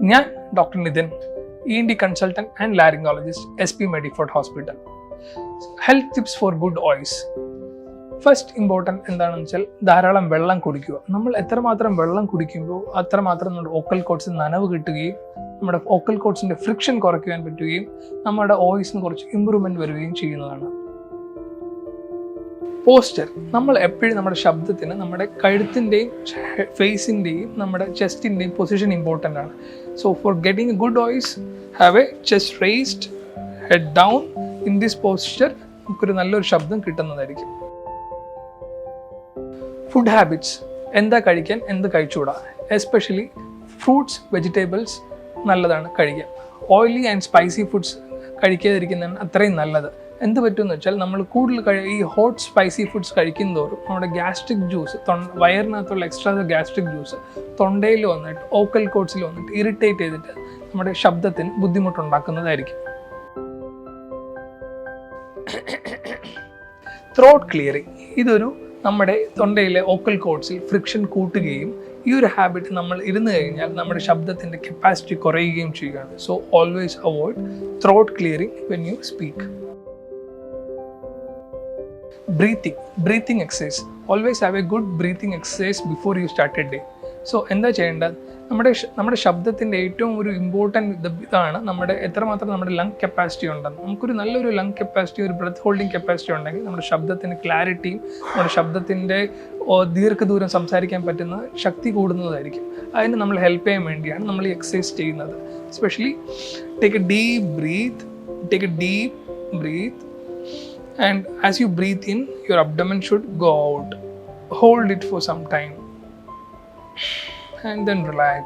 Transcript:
ഞാൻ doctor Nitin, ENT consultant and laryngologist, SP Medifort hospital. Health tips for good voice. First important എന്താണെന്ന് വെച്ചാൽ ധാരാളം വെള്ളം കുടിക്കുക. നമ്മൾ എത്രമാത്രം വെള്ളം കുടിക്കുമ്പോൾ അത്രമാത്രം നമ്മുടെ വോക്കൽ കോഡ്സിൽ നനവ് കിട്ടുകയും നമ്മുടെ വോക്കൽ കോഡ്സിൻ്റെ ഫ്രിക്ഷൻ കുറയ്ക്കുവാൻ പറ്റുകയും നമ്മുടെ വോയിസിന് കുറച്ച് ഇമ്പ്രൂവ്മെൻറ്റ് വരികയും ചെയ്യുന്നതാണ്. പോസ്ചർ. നമ്മൾ എപ്പോഴും നമ്മുടെ ശബ്ദത്തിന് നമ്മുടെ കഴുത്തിൻ്റെയും ഫേസിൻ്റെയും നമ്മുടെ ചെസ്റ്റിൻ്റെയും പൊസിഷൻ ഇമ്പോർട്ടൻ്റ് ആണ്. So for getting A good voice, have A chest raised, head down. In this posture നമുക്കൊരു നല്ലൊരു ശബ്ദം കിട്ടുന്നതായിരിക്കും. Food habits. എന്താ കഴിക്കാൻ, എന്ത് കഴിച്ചുകൂടാ. എസ്പെഷ്യലി ഫ്രൂട്ട്സ്, വെജിറ്റബിൾസ് നല്ലതാണ് കഴിക്കാൻ. ഓയിലി ആൻഡ് സ്പൈസി ഫുഡ്സ് കഴിക്കാതിരിക്കുന്നതാണ് അത്രയും നല്ലത്. എന്ത് പറ്റുമെന്ന് വെച്ചാൽ നമ്മൾ കൂടുതൽ ഈ ഹോട്ട് സ്പൈസി ഫുഡ്സ് കഴിക്കുന്നതോറും നമ്മുടെ ഗ്യാസ്ട്രിക് ജ്യൂസ്, വയറിനകത്തുള്ള എക്സ്ട്രാ ഗ്യാസ്ട്രിക് ജ്യൂസ് തൊണ്ടയിൽ വന്നിട്ട് വോക്കൽ കോഡ്സിൽ വന്നിട്ട് ഇറിറ്റേറ്റ് ചെയ്തിട്ട് നമ്മുടെ ശബ്ദത്തിന് ബുദ്ധിമുട്ടുണ്ടാക്കുന്നതായിരിക്കും. Throat clearing. ഇതൊരു നമ്മുടെ തൊണ്ടയിലെ വോക്കൽ കോഡ്സിൽ ഫ്രിക്ഷൻ കൂട്ടുകയും ഈ ഒരു ഹാബിറ്റ് നമ്മൾ ഇരുന്ന് കഴിഞ്ഞാൽ നമ്മുടെ ശബ്ദത്തിൻ്റെ കപ്പാസിറ്റി കുറയുകയും ചെയ്യുകയാണ്. So always avoid throat clearing when you speak. Breathing exercise. Always have a good breathing exercise before you start a day. So എന്താ ചെയ്യേണ്ടത്? നമ്മുടെ ശബ്ദത്തിൻ്റെ ഏറ്റവും ഒരു ഇമ്പോർട്ടൻറ്റ് ഇതാണ് നമ്മുടെ എത്രമാത്രം നമ്മുടെ ലങ് കപ്പാസിറ്റി ഉണ്ടെന്ന്. നമുക്കൊരു നല്ലൊരു ലങ് കപ്പാസിറ്റി, ഒരു ബ്രെത്ത് ഹോൾഡിംഗ് കപ്പാസിറ്റി ഉണ്ടെങ്കിൽ നമ്മുടെ ശബ്ദത്തിന് ക്ലാരിറ്റിയും നമ്മുടെ ശബ്ദത്തിൻ്റെ ദീർഘദൂരം സംസാരിക്കാൻ പറ്റുന്ന ശക്തി കൂടുന്നതായിരിക്കും. അതിന് നമ്മൾ ഹെൽപ്പ് ചെയ്യാൻ വേണ്ടിയാണ് നമ്മൾ ഈ എക്സസൈസ് ചെയ്യുന്നത്. Especially take a deep breath. And as you breathe in, your abdomen should go out. Hold it for some time and then relax.